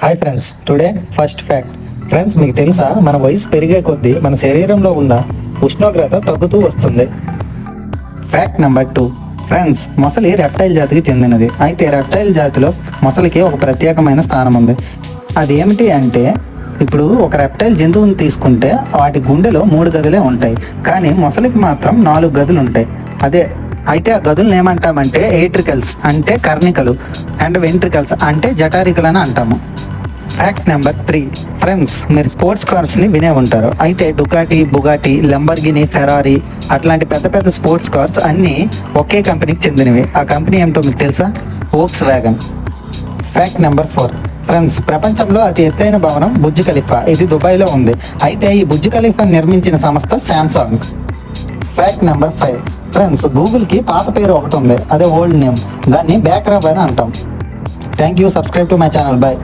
Hi friends, today first fact. Friends, మీకు తెలుసా మన వయసు పెరిగే కొద్దీ మన శరీరంలో ఉన్న ఉష్ణోగ్రత తగ్గుతూ వస్తుంది. Fact number 2. ఫ్రెండ్స్, మొసలి రెప్టైల్ జాతికి చెందినది. అయితే రెప్టైల్ జాతిలో మొసలికి ఒక ప్రత్యేకమైన స్థానం ఉంది. అదేమిటి అంటే, ఇప్పుడు ఒక రెప్టైల్ జంతువుని తీసుకుంటే వాటి గుండెలో 3 గదులే ఉంటాయి, కానీ మొసలికి మాత్రం 4 గదులు ఉంటాయి. అయితే ఆ గదులను ఏమంటామంటే ఏట్రికల్స్ అంటే కర్ణికలు అండ్ వెంట్రికల్స్ అంటే జఠారికలు అని అంటాము. Fact number 3. ఫ్రెండ్స్, మీరు స్పోర్ట్స్ కార్స్ని వినే ఉంటారు. అయితే డుకాటి, బుగాటి, లంబర్గిని, ఫెరారీ అట్లాంటి పెద్ద పెద్ద స్పోర్ట్స్ కార్స్ అన్నీ ఒకే కంపెనీకి చెందినవి. ఆ కంపెనీ ఏమిటో మీకు తెలుసా? Volkswagen. Fact number 4. Friends, ప్రపంచంలో అతి ఎత్తైన భవనం బుర్జ్ ఖలీఫా. ఇది దుబాయ్లో ఉంది. అయితే ఈ బుర్జ్ ఖలీఫా నిర్మించిన సంస్థ శాంసంగ్. Fact number 5. ఫ్రెండ్స్, గూగుల్కి పాత పేరు ఒకటి ఉంది, అదే ఓల్డ్ నేమ్. దాన్ని బ్యాక్రబ్ అని అంటాం. Thank you. Subscribe to my channel. Bye.